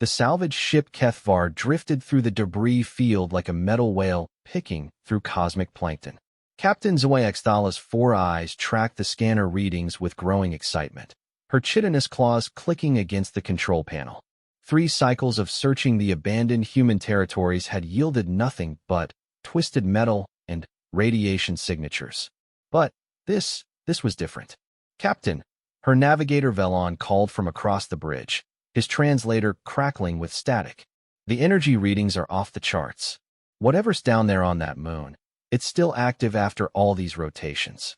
The salvaged ship HFY drifted through the debris field like a metal whale picking through cosmic plankton. Captain Zoe-Xthala's 4 eyes tracked the scanner readings with growing excitement, her chitinous claws clicking against the control panel. 3 cycles of searching the abandoned human territories had yielded nothing but twisted metal and radiation signatures. But this was different. Captain, her navigator Velon called from across the bridge, his translator crackling with static. The energy readings are off the charts. Whatever's down there on that moon, it's still active after all these rotations.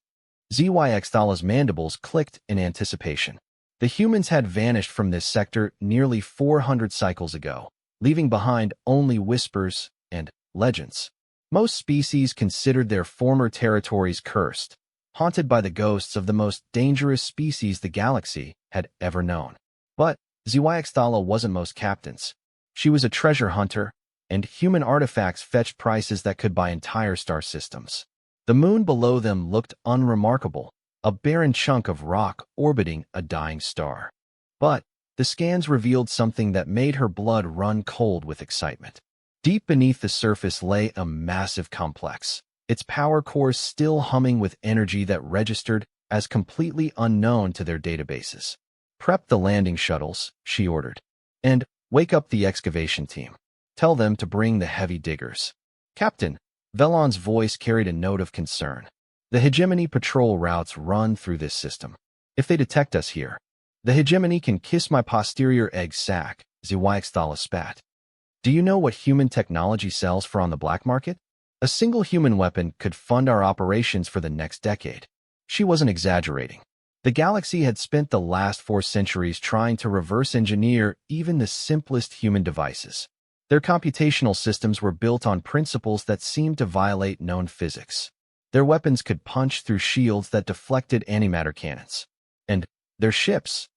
Zoe-Xthala's mandibles clicked in anticipation. The humans had vanished from this sector nearly 400 cycles ago, leaving behind only whispers and legends. Most species considered their former territories cursed, haunted by the ghosts of the most dangerous species the galaxy had ever known. But Zoe-Xthala wasn't most captains. She was a treasure hunter, and human artifacts fetched prices that could buy entire star systems. The moon below them looked unremarkable, a barren chunk of rock orbiting a dying star. But the scans revealed something that made her blood run cold with excitement. Deep beneath the surface lay a massive complex, its power cores still humming with energy that registered as completely unknown to their databases. "Prep the landing shuttles," she ordered, "and wake up the excavation team. Tell them to bring the heavy diggers." "Captain," Velon's voice carried a note of concern. "The hegemony patrol routes run through this system. If they detect us here, the hegemony can kiss my posterior egg sac," Zoe-Xthala spat. "Do you know what human technology sells for on the black market? A single human weapon could fund our operations for the next decade." She wasn't exaggerating. The galaxy had spent the last 4 centuries trying to reverse engineer even the simplest human devices. Their computational systems were built on principles that seemed to violate known physics. Their weapons could punch through shields that deflected antimatter cannons. And their ships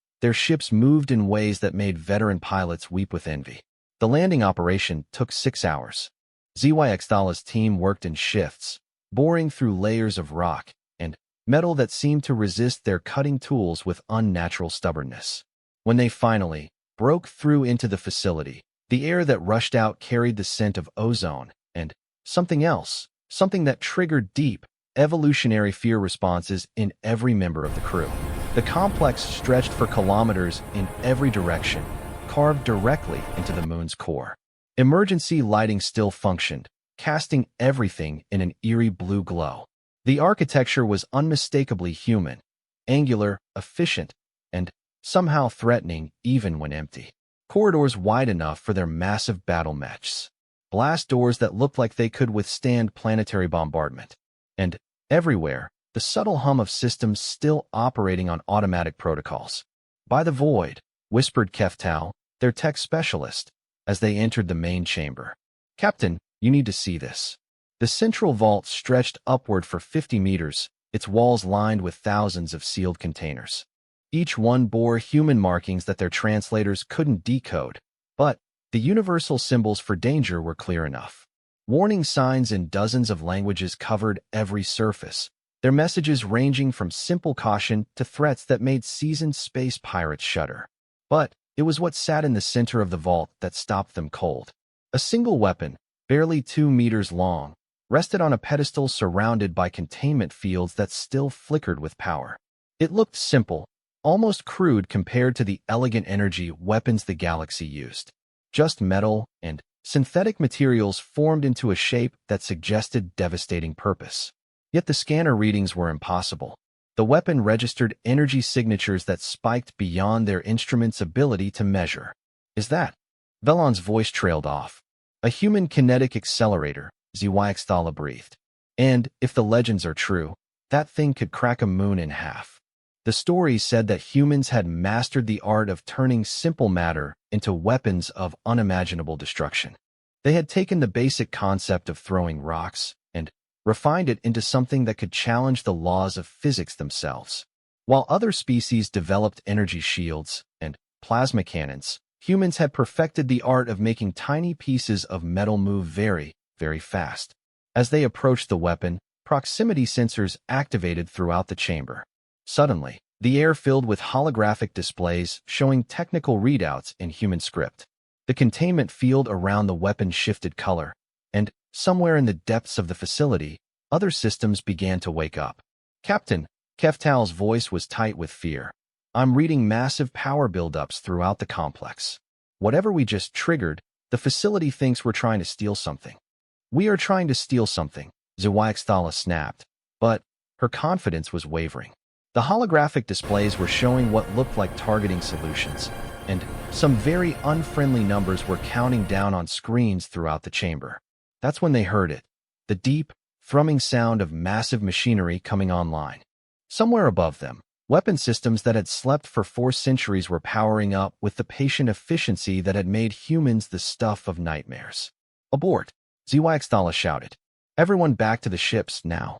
moved in ways that made veteran pilots weep with envy. The landing operation took 6 hours. Zoe-Xthala's team worked in shifts, boring through layers of rock and metal that seemed to resist their cutting tools with unnatural stubbornness. When they finally broke through into the facility, the air that rushed out carried the scent of ozone and something else, something that triggered deep, evolutionary fear responses in every member of the crew. The complex stretched for kilometers in every direction, carved directly into the moon's core. Emergency lighting still functioned, casting everything in an eerie blue glow. The architecture was unmistakably human, angular, efficient, and somehow threatening even when empty. Corridors wide enough for their massive battle mechs. Blast doors that looked like they could withstand planetary bombardment. And everywhere, the subtle hum of systems still operating on automatic protocols. "By the void," whispered Keftau, their tech specialist, as they entered the main chamber. "Captain, you need to see this." The central vault stretched upward for 50 meters, its walls lined with thousands of sealed containers. Each one bore human markings that their translators couldn't decode, but the universal symbols for danger were clear enough. Warning signs in dozens of languages covered every surface, their messages ranging from simple caution to threats that made seasoned space pirates shudder. But it was what sat in the center of the vault that stopped them cold. A single weapon, barely 2 meters long, rested on a pedestal surrounded by containment fields that still flickered with power. It looked simple, almost crude compared to the elegant energy weapons the galaxy used. Just metal and synthetic materials formed into a shape that suggested devastating purpose. Yet the scanner readings were impossible. The weapon registered energy signatures that spiked beyond their instrument's ability to measure. "Is that?" Velon's voice trailed off. "A human kinetic accelerator," Zoe-Xthala breathed. "And if the legends are true, that thing could crack a moon in half." The stories said that humans had mastered the art of turning simple matter into weapons of unimaginable destruction. They had taken the basic concept of throwing rocks and refined it into something that could challenge the laws of physics themselves. While other species developed energy shields and plasma cannons, humans had perfected the art of making tiny pieces of metal move very, very fast. As they approached the weapon, proximity sensors activated throughout the chamber. Suddenly, the air filled with holographic displays showing technical readouts in human script. The containment field around the weapon shifted color, and somewhere in the depths of the facility, other systems began to wake up. Captain, Keftal's voice was tight with fear. I'm reading massive power buildups throughout the complex. Whatever we just triggered, the facility thinks we're trying to steal something. We are trying to steal something, Zwaxthala snapped, but her confidence was wavering. The holographic displays were showing what looked like targeting solutions, and some very unfriendly numbers were counting down on screens throughout the chamber. That's when they heard it, the deep, thrumming sound of massive machinery coming online. Somewhere above them, weapon systems that had slept for 4 centuries were powering up with the patient efficiency that had made humans the stuff of nightmares. Abort, Zwaxthala shouted. Everyone back to the ships now.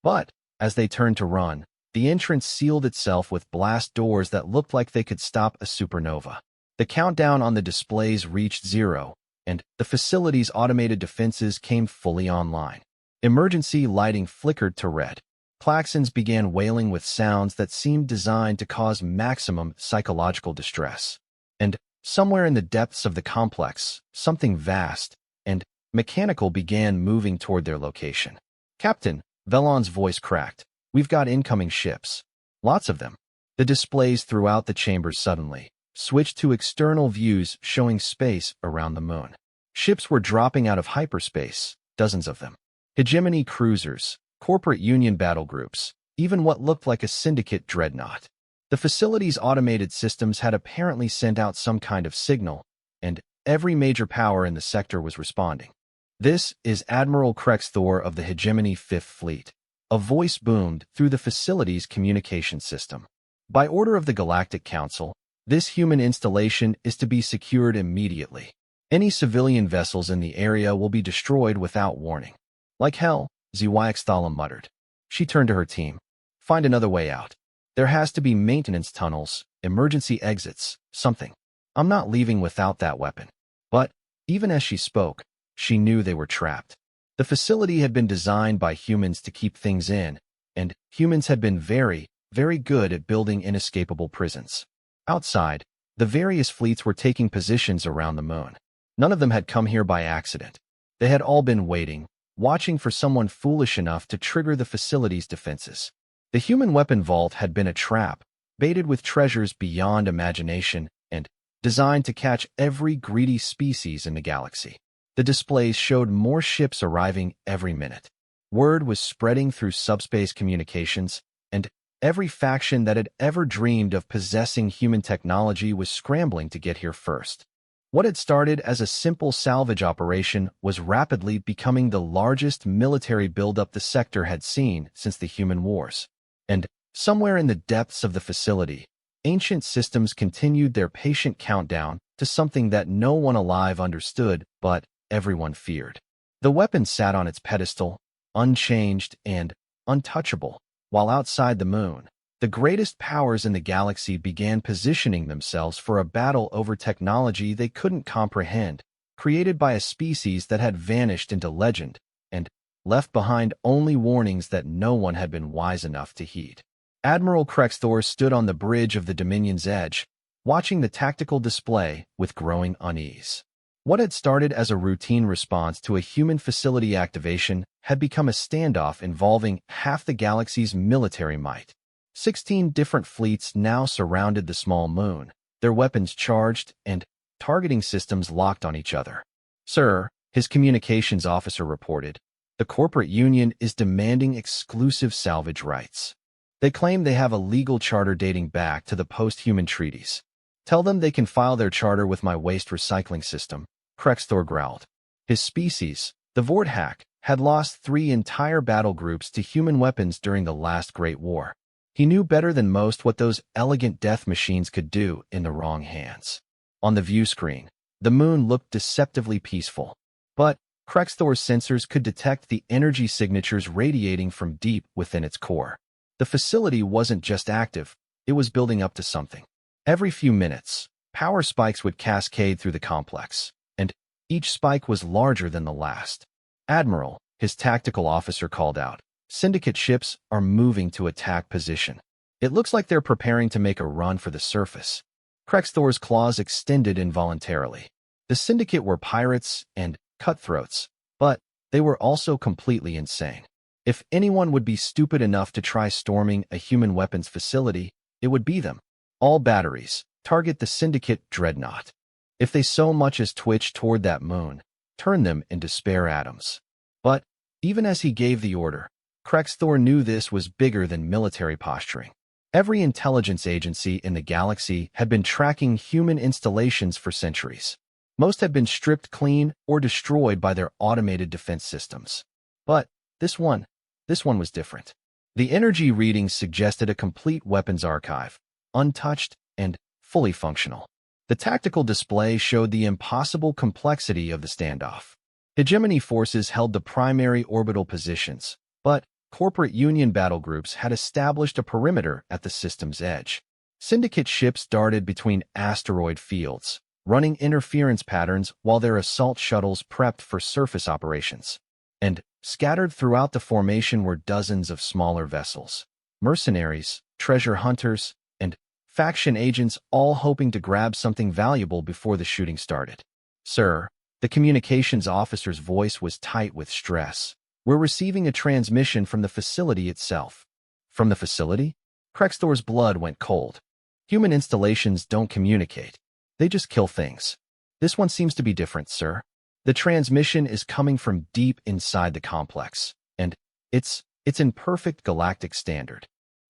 But, as they turned to run, the entrance sealed itself with blast doors that looked like they could stop a supernova. The countdown on the displays reached 0, and the facility's automated defenses came fully online. Emergency lighting flickered to red. Klaxons began wailing with sounds that seemed designed to cause maximum psychological distress. And somewhere in the depths of the complex, something vast and mechanical began moving toward their location. Captain, Velon's voice cracked. We've got incoming ships. Lots of them. The displays throughout the chambers suddenly switched to external views showing space around the moon. Ships were dropping out of hyperspace, dozens of them. Hegemony cruisers, corporate union battle groups, even what looked like a syndicate dreadnought. The facility's automated systems had apparently sent out some kind of signal, and every major power in the sector was responding. This is Admiral Krexthor of the Hegemony 5th Fleet. A voice boomed through the facility's communication system. By order of the Galactic Council, this human installation is to be secured immediately. Any civilian vessels in the area will be destroyed without warning. Like hell, Zwaxthala muttered. She turned to her team. Find another way out. There has to be maintenance tunnels, emergency exits, something. I'm not leaving without that weapon. But, even as she spoke, she knew they were trapped. The facility had been designed by humans to keep things in, and humans had been very, very good at building inescapable prisons. Outside, the various fleets were taking positions around the moon. None of them had come here by accident. They had all been waiting, watching for someone foolish enough to trigger the facility's defenses. The human weapon vault had been a trap, baited with treasures beyond imagination and designed to catch every greedy species in the galaxy. The displays showed more ships arriving every minute. Word was spreading through subspace communications, and every faction that had ever dreamed of possessing human technology was scrambling to get here first. What had started as a simple salvage operation was rapidly becoming the largest military buildup the sector had seen since the human wars. And somewhere in the depths of the facility, ancient systems continued their patient countdown to something that no one alive understood but everyone feared. The weapon sat on its pedestal, unchanged and untouchable, while outside the moon, the greatest powers in the galaxy began positioning themselves for a battle over technology they couldn't comprehend, created by a species that had vanished into legend and left behind only warnings that no one had been wise enough to heed. Admiral Krexthor stood on the bridge of the Dominion's edge, watching the tactical display with growing unease. What had started as a routine response to a human facility activation had become a standoff involving half the galaxy's military might. 16 different fleets now surrounded the small moon, their weapons charged and targeting systems locked on each other. Sir, his communications officer reported, the corporate union is demanding exclusive salvage rights. They claim they have a legal charter dating back to the post-human treaties. Tell them they can file their charter with my waste recycling system, Krexthor growled. His species, the Vorthak, had lost 3 entire battle groups to human weapons during the last Great War. He knew better than most what those elegant death machines could do in the wrong hands. On the view screen, the moon looked deceptively peaceful. But Krexthor's sensors could detect the energy signatures radiating from deep within its core. The facility wasn't just active, it was building up to something. Every few minutes, power spikes would cascade through the complex, and each spike was larger than the last. Admiral, his tactical officer called out, Syndicate ships are moving to attack position. It looks like they're preparing to make a run for the surface. Krexthor's claws extended involuntarily. The Syndicate were pirates and cutthroats, but they were also completely insane. If anyone would be stupid enough to try storming a human weapons facility, it would be them. All batteries, target the Syndicate dreadnought. If they so much as twitch toward that moon, turn them into spare atoms. But even as he gave the order, Krexthor knew this was bigger than military posturing. Every intelligence agency in the galaxy had been tracking human installations for centuries. Most had been stripped clean or destroyed by their automated defense systems. But this one was different. The energy readings suggested a complete weapons archive, untouched and fully functional. The tactical display showed the impossible complexity of the standoff. Hegemony forces held the primary orbital positions, but corporate Union battle groups had established a perimeter at the system's edge. Syndicate ships darted between asteroid fields, running interference patterns while their assault shuttles prepped for surface operations. And scattered throughout the formation were dozens of smaller vessels, mercenaries, treasure hunters, and faction agents all hoping to grab something valuable before the shooting started. "Sir," the communications officer's voice was tight with stress. "We're receiving a transmission from the facility itself." From the facility? Krexthor's blood went cold. Human installations don't communicate. They just kill things. "This one seems to be different, sir. The transmission is coming from deep inside the complex, and it's in perfect galactic standard."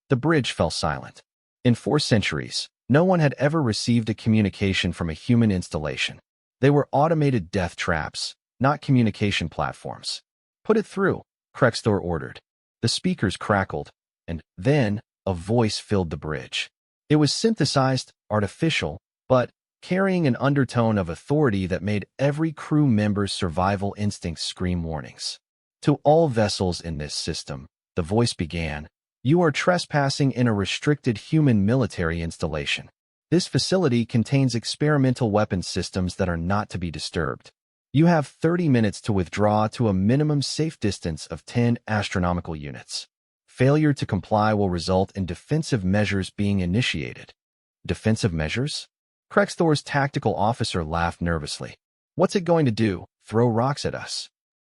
The bridge fell silent. In 4 centuries, no one had ever received a communication from a human installation. They were automated death traps, not communication platforms. "Put it through," Krexthor ordered. The speakers crackled, and then a voice filled the bridge. It was synthesized, artificial, but carrying an undertone of authority that made every crew member's survival instincts scream warnings. "To all vessels in this system," the voice began, "you are trespassing in a restricted human military installation. This facility contains experimental weapons systems that are not to be disturbed. You have 30 minutes to withdraw to a minimum safe distance of 10 astronomical units. Failure to comply will result in defensive measures being initiated." Defensive measures? Krexthor's tactical officer laughed nervously. "What's it going to do? Throw rocks at us?"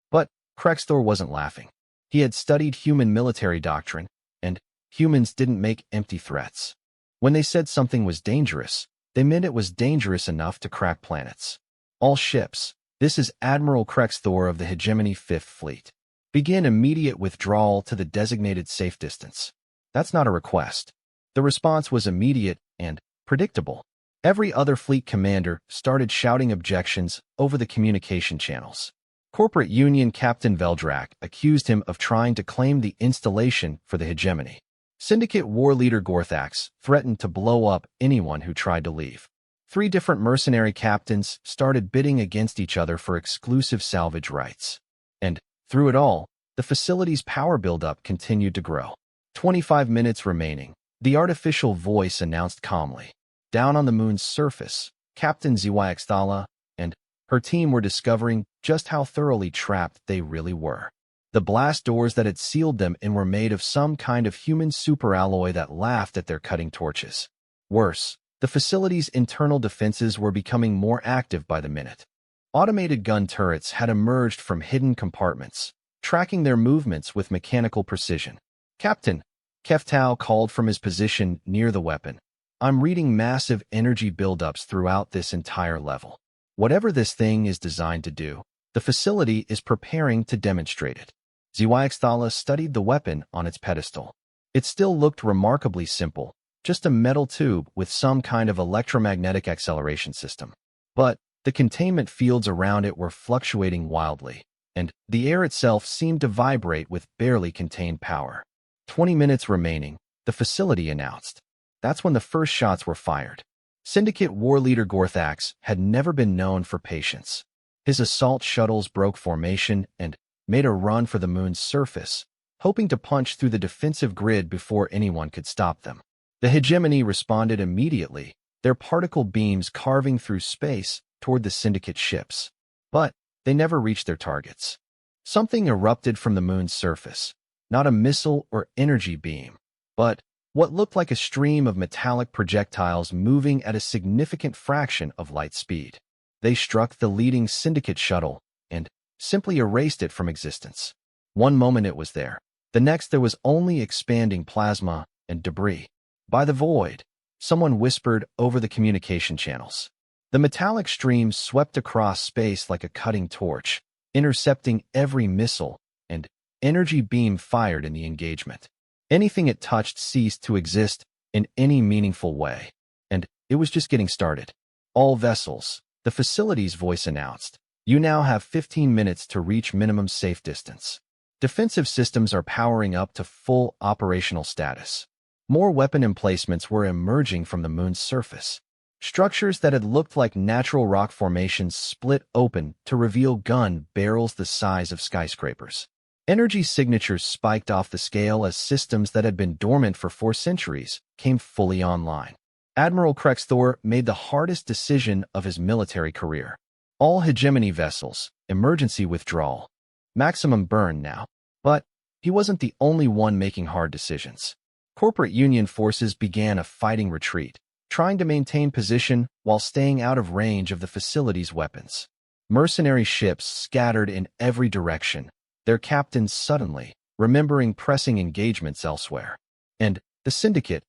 But Krexthor wasn't laughing. He had studied human military doctrine, and humans didn't make empty threats. When they said something was dangerous, they meant it was dangerous enough to crack planets. "All ships, this is Admiral Krexthor of the Hegemony 5th Fleet. Begin immediate withdrawal to the designated safe distance." That's not a request. The response was immediate and predictable. Every other fleet commander started shouting objections over the communication channels. Corporate Union Captain Veldrak accused him of trying to claim the installation for the Hegemony. Syndicate War Leader Gorthax threatened to blow up anyone who tried to leave. 3 different mercenary captains started bidding against each other for exclusive salvage rights. And through it all, the facility's power buildup continued to grow. 25 minutes remaining, the artificial voice announced calmly. Down on the moon's surface, Captain Zwyxthala and her team were discovering just how thoroughly trapped they really were. The blast doors that had sealed them in were made of some kind of human superalloy that laughed at their cutting torches. Worse, the facility's internal defenses were becoming more active by the minute. Automated gun turrets had emerged from hidden compartments, tracking their movements with mechanical precision. "Captain," Keftau called from his position near the weapon, "I'm reading massive energy buildups throughout this entire level. Whatever this thing is designed to do, the facility is preparing to demonstrate it." Zwyxthala studied the weapon on its pedestal. It still looked remarkably simple, just a metal tube with some kind of electromagnetic acceleration system. But the containment fields around it were fluctuating wildly, and the air itself seemed to vibrate with barely contained power. 20 minutes remaining, the facility announced. That's when the first shots were fired. Syndicate War Leader Gorthax had never been known for patience. His assault shuttles broke formation and made a run for the moon's surface, hoping to punch through the defensive grid before anyone could stop them. The Hegemony responded immediately, their particle beams carving through space toward the Syndicate ships. But they never reached their targets. Something erupted from the moon's surface, not a missile or energy beam, but what looked like a stream of metallic projectiles moving at a significant fraction of light speed. They struck the leading syndicate shuttle and simply erased it from existence. One moment it was there. The next there was only expanding plasma and debris. By the void, someone whispered over the communication channels. The metallic stream swept across space like a cutting torch, intercepting every missile and energy beam fired in the engagement. Anything it touched ceased to exist in any meaningful way, and it was just getting started. All vessels, the facility's voice announced, you now have 15 minutes to reach minimum safe distance. Defensive systems are powering up to full operational status. More weapon emplacements were emerging from the moon's surface. Structures that had looked like natural rock formations split open to reveal gun barrels the size of skyscrapers. Energy signatures spiked off the scale as systems that had been dormant for 4 centuries came fully online. Admiral Krexthor made the hardest decision of his military career. All hegemony vessels, emergency withdrawal, maximum burn now. But he wasn't the only one making hard decisions. Corporate Union forces began a fighting retreat, trying to maintain position while staying out of range of the facility's weapons. Mercenary ships scattered in every direction, their captains suddenly remembering pressing engagements elsewhere. And the Syndicate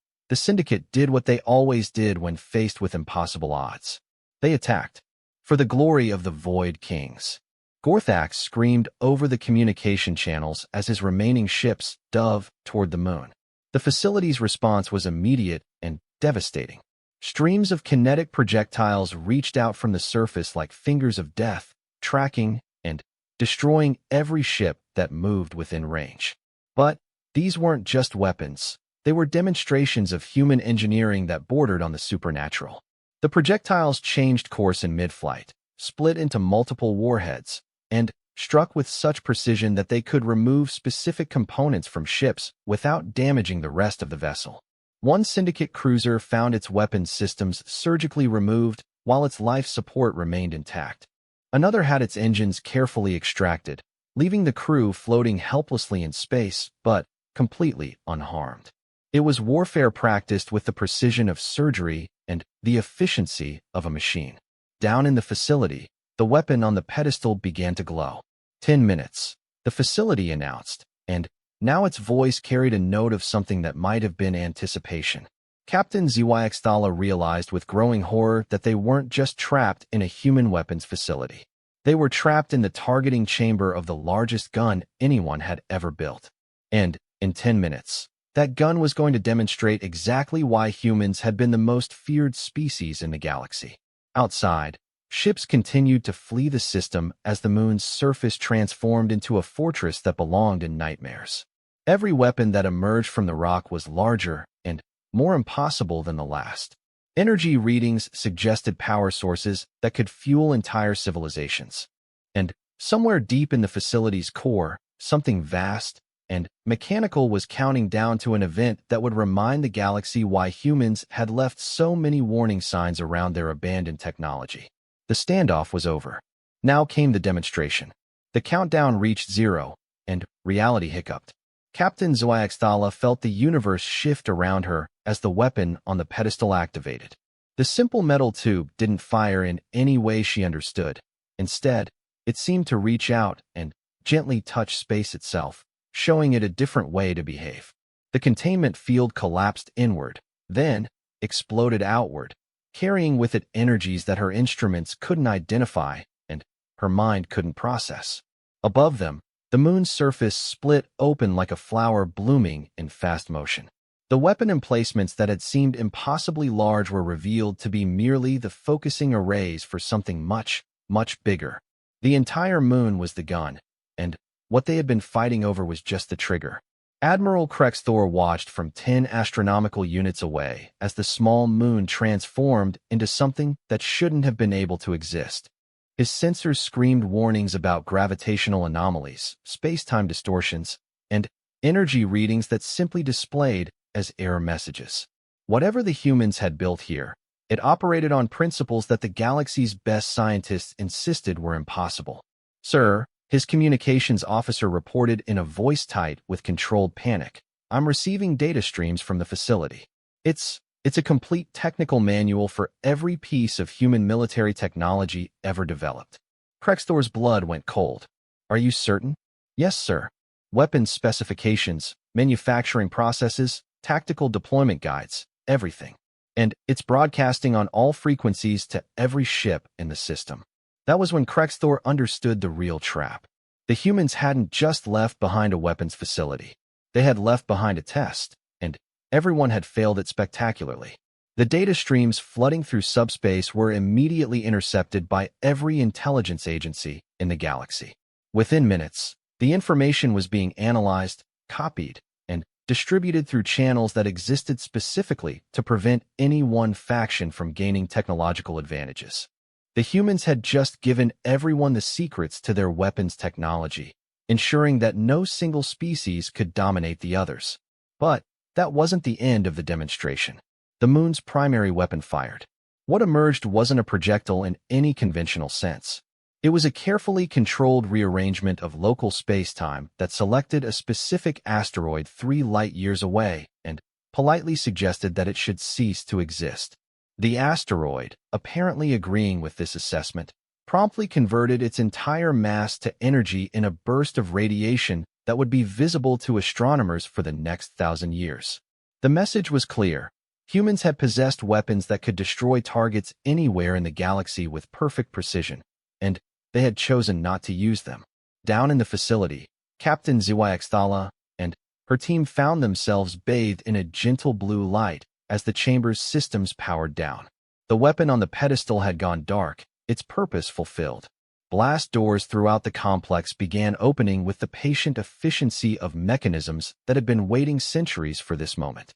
did what they always did when faced with impossible odds. They attacked. For the glory of the Void Kings. Gorthax screamed over the communication channels as his remaining ships dove toward the moon. The facility's response was immediate and devastating. Streams of kinetic projectiles reached out from the surface like fingers of death, tracking and destroying every ship that moved within range. But these weren't just weapons. They were demonstrations of human engineering that bordered on the supernatural. The projectiles changed course in mid-flight, split into multiple warheads, and struck with such precision that they could remove specific components from ships without damaging the rest of the vessel. One Syndicate cruiser found its weapons systems surgically removed while its life support remained intact. Another had its engines carefully extracted, leaving the crew floating helplessly in space, but completely unharmed. It was warfare practiced with the precision of surgery and the efficiency of a machine. Down in the facility, the weapon on the pedestal began to glow. 10 minutes, the facility announced, and now its voice carried a note of something that might have been anticipation. Captain Zhyxthala realized with growing horror that they weren't just trapped in a human weapons facility. They were trapped in the targeting chamber of the largest gun anyone had ever built. And, in 10 minutes, that gun was going to demonstrate exactly why humans had been the most feared species in the galaxy. Outside, ships continued to flee the system as the moon's surface transformed into a fortress that belonged in nightmares. Every weapon that emerged from the rock was larger and more impossible than the last. Energy readings suggested power sources that could fuel entire civilizations. And somewhere deep in the facility's core, something vast and mechanical was counting down to an event that would remind the galaxy why humans had left so many warning signs around their abandoned technology. The standoff was over. Now came the demonstration. The countdown reached 0, and reality hiccuped. Captain Zhyxthala felt the universe shift around her as the weapon on the pedestal activated. The simple metal tube didn't fire in any way she understood. Instead, it seemed to reach out and gently touch space itself, showing it a different way to behave. The containment field collapsed inward, then exploded outward, carrying with it energies that her instruments couldn't identify and her mind couldn't process. Above them, the moon's surface split open like a flower blooming in fast motion. The weapon emplacements that had seemed impossibly large were revealed to be merely the focusing arrays for something much, much bigger. The entire moon was the gun, and what they had been fighting over was just the trigger. Admiral Krexthor watched from 10 astronomical units away as the small moon transformed into something that shouldn't have been able to exist. His sensors screamed warnings about gravitational anomalies, space-time distortions, and energy readings that simply displayed as error messages. Whatever the humans had built here, it operated on principles that the galaxy's best scientists insisted were impossible. "Sir," his communications officer reported in a voice tight with controlled panic, "I'm receiving data streams from the facility. It's It's a complete technical manual for every piece of human military technology ever developed. Krexthor's blood went cold. Are you certain? Yes, sir. Weapons specifications, manufacturing processes, tactical deployment guides, everything. And it's broadcasting on all frequencies to every ship in the system. That was when Krexthor understood the real trap. The humans hadn't just left behind a weapons facility. They had left behind a test, and everyone had failed it spectacularly. The data streams flooding through subspace were immediately intercepted by every intelligence agency in the galaxy. Within minutes, the information was being analyzed, copied, and distributed through channels that existed specifically to prevent any one faction from gaining technological advantages. The humans had just given everyone the secrets to their weapons technology, ensuring that no single species could dominate the others. But that wasn't the end of the demonstration. The moon's primary weapon fired. What emerged wasn't a projectile in any conventional sense. It was a carefully controlled rearrangement of local space-time that selected a specific asteroid 3 light-years away and politely suggested that it should cease to exist. The asteroid, apparently agreeing with this assessment, promptly converted its entire mass to energy in a burst of radiation that would be visible to astronomers for the next 1,000 years. The message was clear. Humans had possessed weapons that could destroy targets anywhere in the galaxy with perfect precision, and they had chosen not to use them. Down in the facility, Captain HFY and her team found themselves bathed in a gentle blue light as the chamber's systems powered down. The weapon on the pedestal had gone dark, its purpose fulfilled. Blast doors throughout the complex began opening with the patient efficiency of mechanisms that had been waiting centuries for this moment.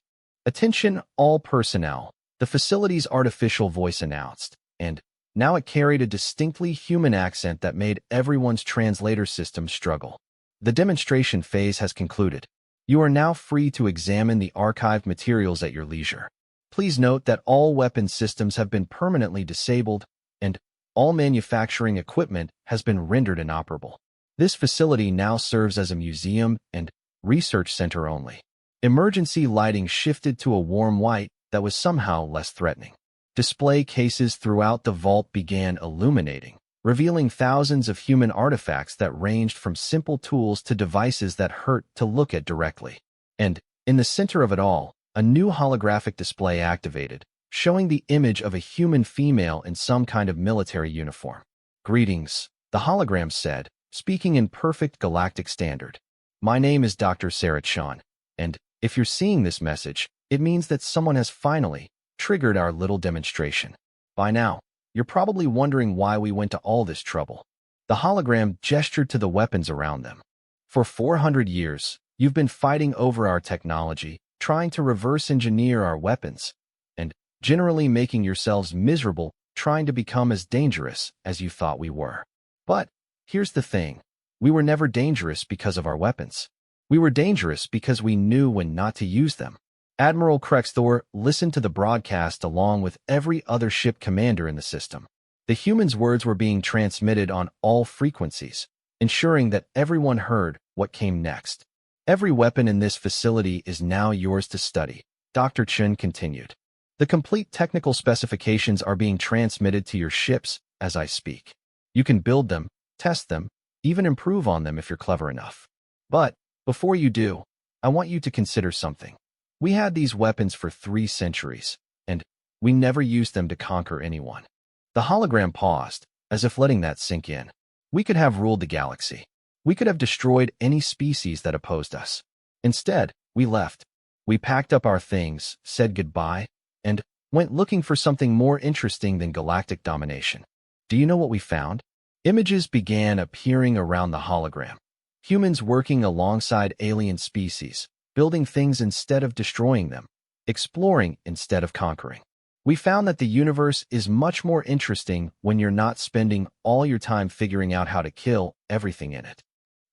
"Attention, all personnel," the facility's artificial voice announced, and now it carried a distinctly human accent that made everyone's translator system struggle. "The demonstration phase has concluded. You are now free to examine the archived materials at your leisure. Please note that all weapon systems have been permanently disabled, and all manufacturing equipment has been rendered inoperable. This facility now serves as a museum and research center only." Emergency lighting shifted to a warm white that was somehow less threatening. Display cases throughout the vault began illuminating, revealing thousands of human artifacts that ranged from simple tools to devices that hurt to look at directly. And, in the center of it all, a new holographic display activated, showing the image of a human female in some kind of military uniform. "Greetings," the hologram said, speaking in perfect galactic standard. "My name is Dr. Sarah Chan, and if you're seeing this message, it means that someone has finally triggered our little demonstration. By now, you're probably wondering why we went to all this trouble." The hologram gestured to the weapons around them. "For 400 years, you've been fighting over our technology, trying to reverse engineer our weapons, and generally making yourselves miserable trying to become as dangerous as you thought we were. But here's the thing. We were never dangerous because of our weapons. We were dangerous because we knew when not to use them." Admiral Krexthor listened to the broadcast along with every other ship commander in the system. The humans' words were being transmitted on all frequencies, ensuring that everyone heard what came next. "Every weapon in this facility is now yours to study," Dr. Chen continued. "The complete technical specifications are being transmitted to your ships as I speak. You can build them, test them, even improve on them if you're clever enough. But before you do, I want you to consider something. We had these weapons for 3 centuries, and we never used them to conquer anyone." The hologram paused, as if letting that sink in. "We could have ruled the galaxy. We could have destroyed any species that opposed us. Instead, we left. We packed up our things, said goodbye, and went looking for something more interesting than galactic domination. Do you know what we found?" Images began appearing around the hologram. Humans working alongside alien species, building things instead of destroying them, exploring instead of conquering. "We found that the universe is much more interesting when you're not spending all your time figuring out how to kill everything in it."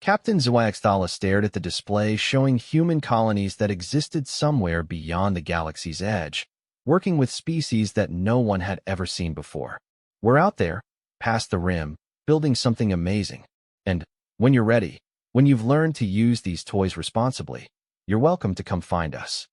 Captain HFY stared at the display showing human colonies that existed somewhere beyond the galaxy's edge, working with species that no one had ever seen before. "We're out there, past the rim, building something amazing. And when you're ready, when you've learned to use these toys responsibly, you're welcome to come find us."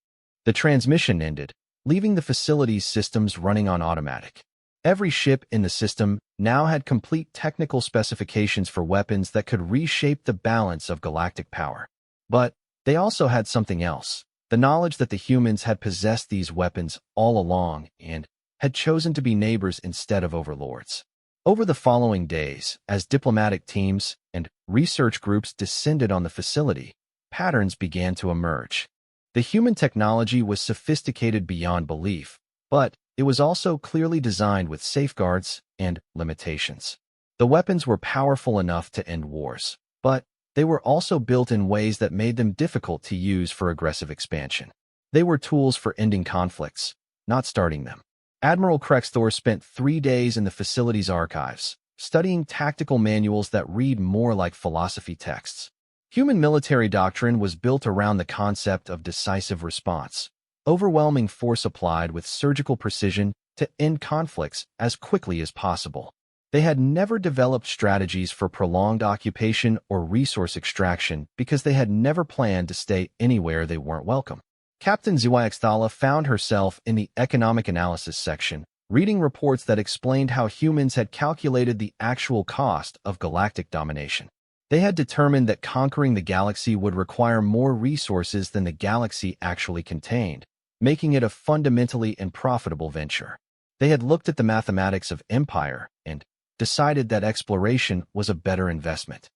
The transmission ended, leaving the facility's systems running on automatic. Every ship in the system now had complete technical specifications for weapons that could reshape the balance of galactic power. But they also had something else, the knowledge that the humans had possessed these weapons all along and had chosen to be neighbors instead of overlords. Over the following days, as diplomatic teams and research groups descended on the facility, patterns began to emerge. The human technology was sophisticated beyond belief, but it was also clearly designed with safeguards and limitations. The weapons were powerful enough to end wars, but they were also built in ways that made them difficult to use for aggressive expansion. They were tools for ending conflicts, not starting them. Admiral Krexthor spent 3 days in the facility's archives, studying tactical manuals that read more like philosophy texts. Human military doctrine was built around the concept of decisive response, overwhelming force applied with surgical precision to end conflicts as quickly as possible. They had never developed strategies for prolonged occupation or resource extraction because they had never planned to stay anywhere they weren't welcome. Captain Zhuangxtala found herself in the economic analysis section, reading reports that explained how humans had calculated the actual cost of galactic domination. They had determined that conquering the galaxy would require more resources than the galaxy actually contained, making it a fundamentally unprofitable venture. They had looked at the mathematics of empire and decided that exploration was a better investment.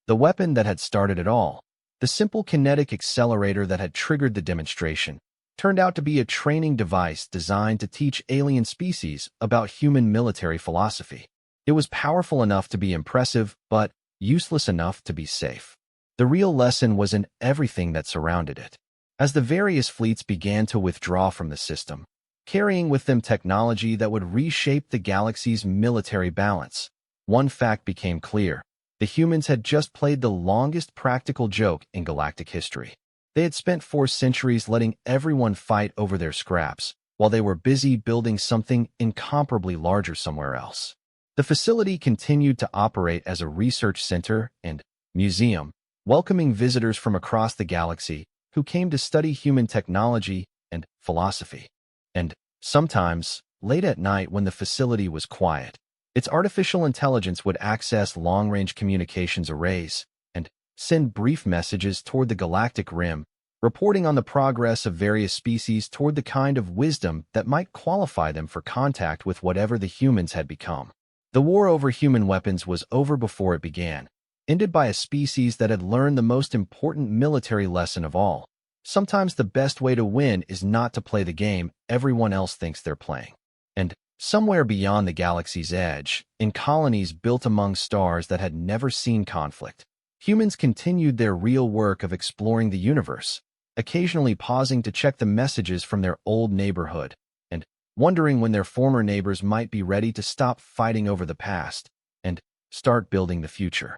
The weapon that had started it all, the simple kinetic accelerator that had triggered the demonstration, turned out to be a training device designed to teach alien species about human military philosophy. It was powerful enough to be impressive, but useless enough to be safe. The real lesson was in everything that surrounded it. As the various fleets began to withdraw from the system, carrying with them technology that would reshape the galaxy's military balance, one fact became clear. The humans had just played the longest practical joke in galactic history. They had spent 4 centuries letting everyone fight over their scraps, while they were busy building something incomparably larger somewhere else. The facility continued to operate as a research center and museum, welcoming visitors from across the galaxy who came to study human technology and philosophy. And sometimes, late at night when the facility was quiet, its artificial intelligence would access long-range communications arrays and send brief messages toward the galactic rim, reporting on the progress of various species toward the kind of wisdom that might qualify them for contact with whatever the humans had become. The war over human weapons was over before it began, ended by a species that had learned the most important military lesson of all. Sometimes the best way to win is not to play the game everyone else thinks they're playing. And somewhere beyond the galaxy's edge, in colonies built among stars that had never seen conflict, humans continued their real work of exploring the universe, occasionally pausing to check the messages from their old neighborhood, and wondering when their former neighbors might be ready to stop fighting over the past and start building the future.